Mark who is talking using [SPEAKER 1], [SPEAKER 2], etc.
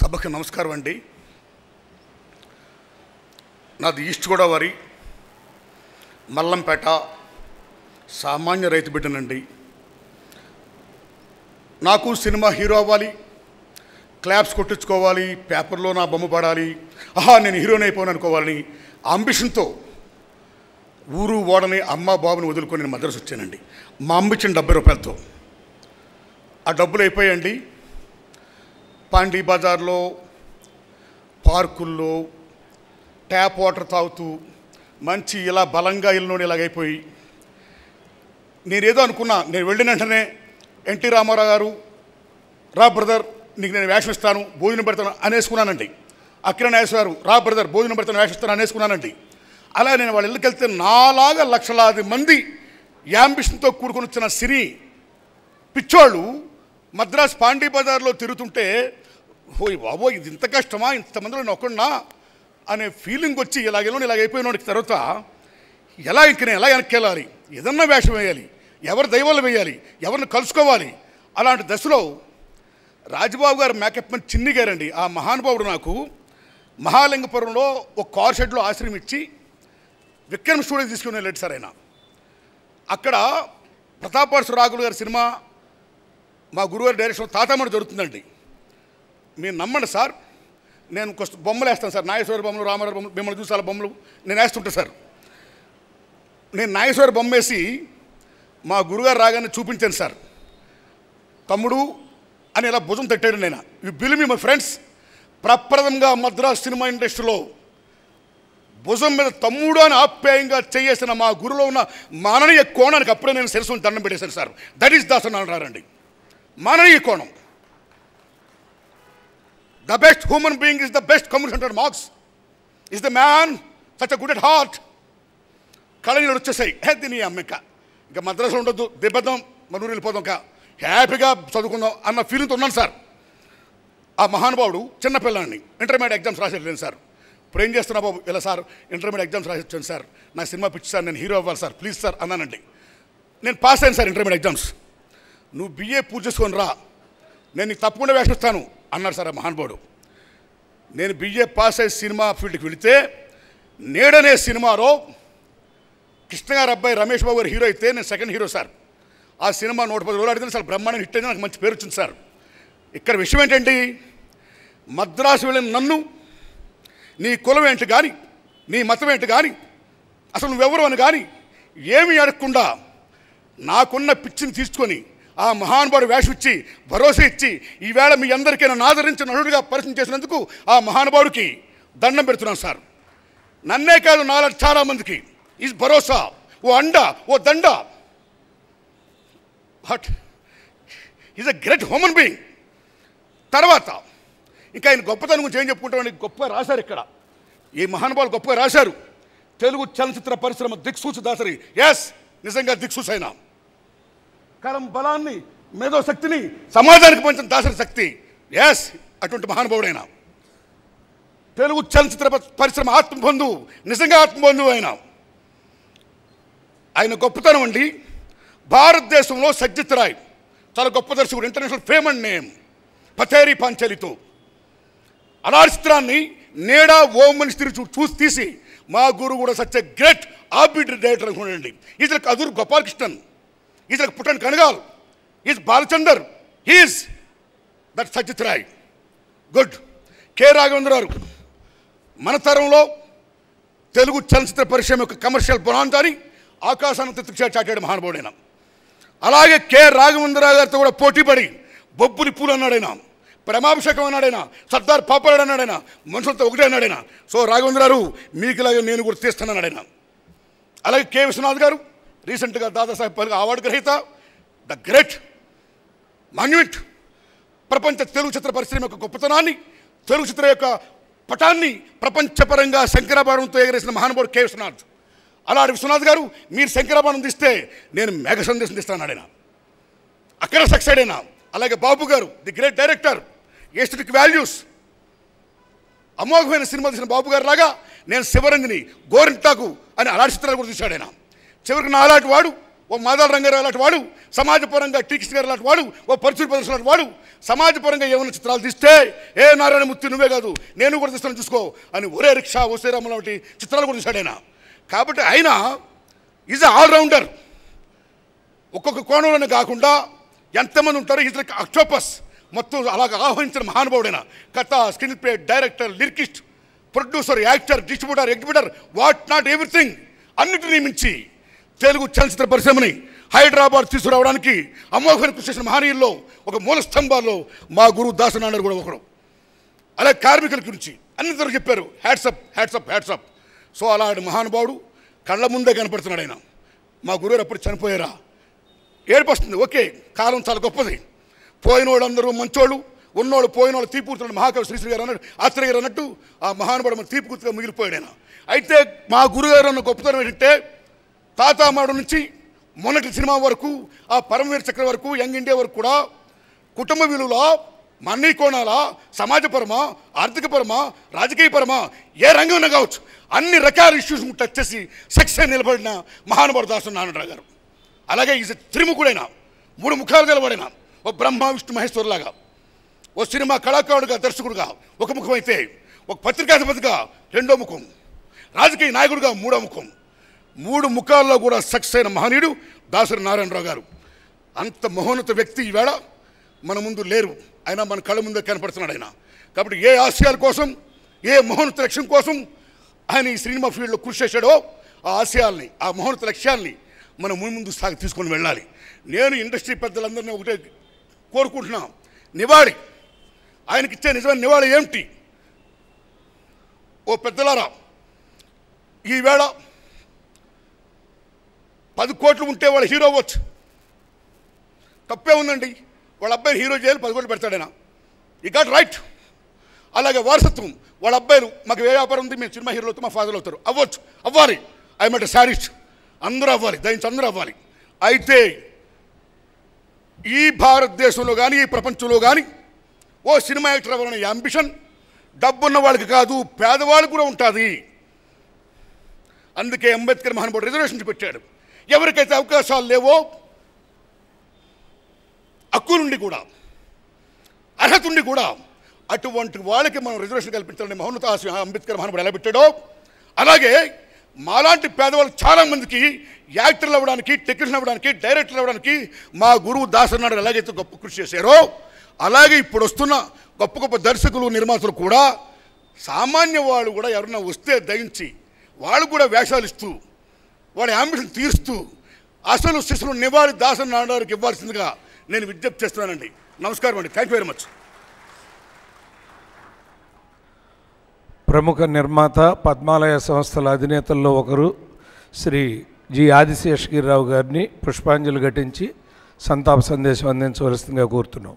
[SPEAKER 1] సభకు నమస్కారం అండి. నాది ఈస్ట్ గోదావరి మల్లంపేట, సామాన్య రైతు బిడ్డనండి. నాకు సినిమా హీరో అవ్వాలి, క్లాప్స్ కొట్టించుకోవాలి, పేపర్లో నా బొమ్మ పడాలి, నేను హీరోని అయిపోయాను అనుకోవాలని అంబిషన్తో ఊరు ఓడని అమ్మ బాబుని వదులుకొని నేను మద్రాసు వచ్చానండి. మా అమ్మ ఇచ్చిన 70 రూపాయలతో. ఆ డబ్బులు అయిపోయాయండి. పాండీ బజార్లో, పార్కుల్లో ట్యాప్ వాటర్ తాగుతూ మంచి ఇలా బలంగా ఇల్లునోడి ఇలాగైపోయి నేనేదో అనుకున్నా. నేను వెళ్ళిన వెంటనే ఎన్టీ రామారావు గారు, రా బ్రదర్ నీకు నేను వేషం ఇస్తాను, భోజనం పెడతాను అనేసుకున్నానండి. అక్కినేని నాగేశ్వర గారు, రా బ్రదర్ భోజనం పెడతాను, వేషం ఇస్తాను అనేసుకున్నానండి. అలా నేను వాళ్ళ ఇళ్ళకి వెళ్తే నాలాగా లక్షలాది మంది యాంబిషన్తో కూడుకొని వచ్చిన సినీ పిచ్చోళ్ళు మద్రాస్ పాండీ బజార్లో తిరుగుతుంటే, ఓయ్ బాబో ఇది ఇంత కష్టమా, ఇంతమందిలో నేను ఒక్కడున్నా అనే ఫీలింగ్ వచ్చి ఇలాగైపోయినోడికి తర్వాత ఎలా వెనక్కి వెళ్ళాలి, ఏదన్నా వేషం వేయాలి, ఎవరి దైవాలు వేయాలి, ఎవరిని కలుసుకోవాలి. అలాంటి దశలో రాజబాబు గారు మేకప్ మ్యాన్ చిన్ని గారండి, ఆ మహానుభావుడు నాకు మహాలింగపురంలో ఒక కార్ షెడ్లో ఆశ్రయం ఇచ్చి విక్రమ్ స్టూడియో తీసుకుని వెళ్ళాడు సార్. ఆయన అక్కడ ప్రతాపవర్ష రాఘులు గారి సినిమా మా గురువారి డైరెక్షన్ తాతామణి జరుగుతుందండి. మీరు నమ్మండి సార్, నేను బొమ్మలు వేస్తాను సార్, నాగేశ్వర బొమ్మలు, రామారావు బొమ్మలు, మిమ్మల్ని చూసాల బొమ్మలు నేను వేస్తుంటా సార్. నేను నాగేశ్వర బొమ్మ వేసి మా గురుగారు రాగానే చూపించాను సార్. తమ్ముడు అని ఇలా భుజం తట్టాడు. నేను you believe me my friends, ప్రప్రథంగా మద్రాస్ సినిమా ఇండస్ట్రీలో భుజం మీద తమ్ముడు అని ఆప్యాయంగా చేసిన మా గురులో ఉన్న మాననీయ కోణానికి అప్పుడే నేను శిరస్సును దండం పెట్టేశాను సార్. దట్ ఈస్ దాసన్ అంటారండి, మాననీయ కోణం. The best human being is the best communicator Marx is the man such a good at heart. కళనీళ్ళు వచ్చేసాయి. దీని అమ్మ ఇంకా మద్రాసులో ఉండొద్దు, దిబ్బద్దాం, మన ఊరు వెళ్ళిపోదాం, ఇంకా హ్యాపీగా చదువుకుందాం అన్న ఫీలింగ్తో ఉన్నాను సార్. ఆ మహానుభావుడు చిన్నపిల్లాన్ని ఇంటర్మీడియట్ ఎగ్జామ్స్ రాసి వెళ్ళాను సార్. ఇప్పుడు ఏం చేస్తున్నా బాబు, ఇలా సార్ ఇంటర్మీడియట్ ఎగ్జామ్స్ రాసి వచ్చాను సార్, నా సినిమా పిచ్చి సార్, నేను హీరో అవ్వాలి సార్, ప్లీజ్ సార్ అన్నానండి. నేను పాస్ అయ్యాను సార్ ఇంటర్మీడియట్ ఎగ్జామ్స్. నువ్వు బిఏ పూజ చేసుకొని రా, నేను నీకు తప్పకుండా వేషిస్తాను అన్నాడు సార్ ఆ మహానుభావుడు. నేను బిఏ పాస్ అయ్యి సినిమా ఫీల్డ్కి వెళితే నేడనే సినిమాలో కృష్ణ గారు అబ్బాయి రమేష్ బాబు గారు హీరో అయితే నేను సెకండ్ హీరో సార్. ఆ సినిమా 110 రోజులు ఆడితే సార్ బ్రహ్మాండం హిట్ అయింది, నాకు మంచి పేరు వచ్చింది సార్. ఇక్కడ విషయం ఏంటండి, మద్రాసు వెళ్ళిన నన్ను నీ కులం ఏంటి కానీ, నీ మతం ఏంటి కానీ, అసలు నువ్వెవరు అని కానీ ఏమీ అడగకుండా నాకున్న పిచ్చిని తీసుకొని ఆ మహానుభావుడు వేషం ఇచ్చి భరోసా ఇచ్చి ఈవేళ మీ అందరికీ నన్ను ఆదరించి నటుడిగా పరిచయం చేసినందుకు ఆ మహానుభావుడికి దండం పెడుతున్నాను సార్. నన్నే కాదు, నాలా చాలామందికి ఈ భరోసా, ఓ అండ, ఓ దండ. But is a great human being. తర్వాత ఇంకా ఆయన గొప్పతనం గురించి ఏం చెప్పుకుంటామని గొప్పగా రాశారు. ఇక్కడ ఈ మహానుభావులు గొప్పగా రాశారు. తెలుగు చలనచిత్ర పరిశ్రమ దిక్సూచి దాసరి. ఎస్, నిజంగా దిక్సూచి అయినా కలం బలాన్ని, మేధో శక్తిని సమాజానికి పంచిన దాసరి శక్తి. ఎస్, అటువంటి మహానుభావుడైనా తెలుగు చలనచిత్ర పరిశ్రమ ఆత్మబంధువు, నిజంగా ఆత్మబంధువు అయినా. ఆయన గొప్పతనం అండి, భారతదేశంలో సజ్జిత్ రాయ్ చాలా గొప్ప దర్శకుడు, ఇంటర్నేషనల్ ఫేమ్ అండ్ నేమ్, పథేరి పాంచాలితో అలాంటి చిత్రాన్ని నేడా ఓం మనిషి చూసి తీసి మా గురువు కూడా such a great arbitrary director అనుకోండి. Is Adoor Gopalakrishnan, is Puttanna Kanagal, is Balachander, is that Satyajit Ray. Good. K Raghavendra Rao మన తరంలో తెలుగు చలనచిత్ర పరిశ్రమ యొక్క కమర్షియల్ బొనాంతాని ఆకాశాన్ని చాటాడు మహానుభావుడైన. అలాగే కె రాఘవేంద్రరావు గారితో కూడా పోటీపడి బొబ్బులి పూలు అన్నాడైనా, ప్రేమాభిషేకం అన్నాడైనా, సర్దార్ పాపరాడు అన్నాడైనా, మనుషులతో ఒకటే అన్నాడైనా. సో రాఘవేంద్రరావు మీకు ఇలాగే నేను కూడా తీస్తానన్నాడైనా. అలాగే కె విశ్వనాథ్ గారు రీసెంట్గా దాదాసాహెబ్ ఫాల్కే అవార్డు గ్రహీత, ద గ్రేట్ మాన్యుమెంట్. ప్రపంచ తెలుగు చిత్ర పరిశ్రమ యొక్క గొప్పతనాన్ని, తెలుగు చిత్ర యొక్క పటాన్ని ప్రపంచపరంగా శంకరాభరణంతో ఎగరేసిన మహానుభావుడు కె విశ్వనాథ్. అలాంటి విశ్వనాథ్ గారు మీరు శంకరాభరణం తీస్తే నేను మేఘ సందేశం తీస్తానన్నాడైనా, అక్కడ సక్సెడ్ అయినా. అలాగే బాబు గారు, the great director, aesthetic values, అమోఘమైన సినిమా తీసిన బాబు గారు లాగా నేను శివరంజని, గోరింటాకు అని అలాంటి చిత్రాలు కూడా తీశాడు ఆయన. చివరికి నా అలాంటి వాడు ఓ మాదాల రంగారావు లాంటి వాడు, సమాజపరంగా టీకృష్ణ గారు లాంటి వాడు, ఓ పరుచూరి ప్రదర్శన లాంటి వాడు సమాజపరంగా ఏమైనా చిత్రాలు తీస్తే ఏ నారాయణమూర్తి నువ్వే కాదు నేను కూడా తీస్తాను చూసుకో అని ఒరే రిక్షా ఓసే రామ లాంటి చిత్రాలు కూడా తీశాడు ఆయన. కాబట్టి ఆయన ఈజ్ ఆల్రౌండర్. ఒక్కొక్క కోణంలోనే కాకుండా ఎంతమంది ఉంటారో ఈజ్ లైక్ అక్టోపస్. మొత్తం అలాగ ఆహ్వానించిన మహానుభావుడైన కథ, screen play, director, lyricist, producer, actor, distributor, exhibitor, what not everything అన్నిటినీ మించి తెలుగు చలనచిత్ర పరిశ్రమని హైదరాబాద్ తీసుకురావడానికి అమోఘన కృషి చేసిన మహనీయుల్లో ఒక మూల స్తంభాల్లో మా గురువు దాసనారాయణ కూడా ఒకడు. అలాగే కార్మికుల గురించి అన్నింటిలో చెప్పారు హ్యాట్సప్ హ్యాట్సప్ హ్యాట్సప్. సో అలాంటి మహానుభావుడు కళ్ళ ముందే కనపడుతున్నాడు ఆయన. మా గురువు అప్పుడు చనిపోయారా ఏడిపొస్తుంది. ఓకే, కాలం చాలా గొప్పది. పోయిన వాళ్ళు అందరూ మంచోళ్ళు, ఉన్నోళ్ళు పోయిన వాళ్ళు తీర్పుతున్నాడు. మహాకవి శ్రీశ్రీ గారు అన్నట్టు, ఆత్రేయ గారు అన్నట్టు ఆ మహానుభావుడు మన తీర్పుగా మిగిలిపోయాడు ఆయన. అయితే మా గురుగారు అన్న గొప్పతనం ఏంటంటే తాతామాడు నుంచి మొన్నటి సినిమా వరకు, ఆ పరమవీర చక్ర వరకు, యంగ్ ఇండియా వరకు కూడా కుటుంబ విలువల, మన్నీ కోణాల, సమాజపరమా, ఆర్థికపరమా, రాజకీయపరమా ఏ రంగంలో కావచ్చు అన్ని రకాల ఇష్యూస్ టచ్ చేసి సక్సెస్ నిలబడిన మహానుభావుడు దాసనారాయణరావు గారు. అలాగే ఈజ్ త్రిముఖుడైన, 3 ముఖాలు గలవాడైన, ఓ బ్రహ్మ విష్ణు మహేశ్వరులాగా, ఓ సినిమా కళాకారుడుగా, దర్శకుడుగా ఒక ముఖం అయితే, ఒక పత్రికాధిపతిగా 2వ ముఖం, రాజకీయ నాయకుడిగా 3వ ముఖం. 3 ముఖాల్లో కూడా సక్సెస్ అయిన మహనీయుడు దాసరి నారాయణరావు గారు. అంత మహోన్నత వ్యక్తి ఈవేళ మన ముందు లేరు, అయినా మన కళ్ళ ముందే కనపడుతున్నాడు ఆయన. కాబట్టి ఏ ఆశయాల కోసం, ఏ మహోన్నత లక్ష్యం కోసం ఆయన ఈ సినిమా ఫీల్డ్లో కృషి చేశాడో ఆ ఆశయాల్ని, ఆ మహోన్నత లక్ష్యాల్ని మనం ముందు సాగి తీసుకొని వెళ్ళాలి. నేను ఇండస్ట్రీ పెద్దలందరినీ ఒకటే కోరుకుంటున్నా, నివాళి ఆయనకిచ్చే నిజమైన నివాళి ఏమిటి? ఓ పెద్దలారా, ఈవేళ 10 కోట్లు ఉంటే వాళ్ళ హీరో అవ్వచ్చు, తప్పే ఉందండి. వాళ్ళ అబ్బాయిని హీరో చేయాలి, 10 కోట్లు పెడతాడైనా, ఈ గాట్ రైట్. అలాగే వారసత్వం, వాళ్ళ అబ్బాయిలు మాకు ఏ వ్యాపారం ఉంది, మేము సినిమా హీరోలు అవుతాం, మా ఫాదర్లు అవుతారు, అవ్వచ్చు, అవ్వాలి. ఐ మెట్ శారీస్ట్, అందరూ అవ్వాలి, దయించి అందరూ అవ్వాలి. అయితే ఈ భారతదేశంలో కానీ ఈ ప్రపంచంలో కానీ ఓ సినిమా యాక్టర్ అవ్వాలనే అంబిషన్ డబ్బున్న వాళ్ళకి కాదు, పేదవాళ్ళకి కూడా ఉంటుంది. అందుకే అంబేద్కర్ మహానుభావుడు రిజర్వేషన్స్ పెట్టాడు. ఎవరికైతే అవకాశాలు లేవో, హక్కులుండి కూడా, అర్హత ఉండి కూడా అటువంటి వాళ్ళకి మనం రిజర్వేషన్ కల్పించాలని మహోన్నత అంబేద్కర్ మహానుభావుడు ఎలా పెట్టాడో, అలాగే మాలాంటి పేదవాళ్ళు చాలామందికి యాక్టర్లు అవ్వడానికి, టెక్నీషియన్ అవ్వడానికి, డైరెక్టర్లు అవ్వడానికి మా గురువు దాసనారాయణ ఎలాగైతే గొప్ప కృషి చేశారో, అలాగే ఇప్పుడు వస్తున్న గొప్ప గొప్ప దర్శకులు, నిర్మాతలు కూడా సామాన్య వాళ్ళు కూడా ఎవరన్నా వస్తే దయించి వాళ్ళు కూడా వేషాలు ఇస్తూ వాడి అంబిషన్ తీరుస్తూ అసలు శిశులు నివాళి దాసనారాయణకి ఇవ్వాల్సిందిగా నేను విజ్ఞప్తి చేస్తున్నానండి. నమస్కారం అండి. Thank you very much.
[SPEAKER 2] ప్రముఖ నిర్మాత, పద్మాలయ సంస్థల అధినేతల్లో ఒకరు శ్రీ జి ఆదిశేషగిరిరావు గారిని పుష్పాంజలి ఘటించి సంతాప సందేశం అందించవలసిందిగా కోరుతున్నాం.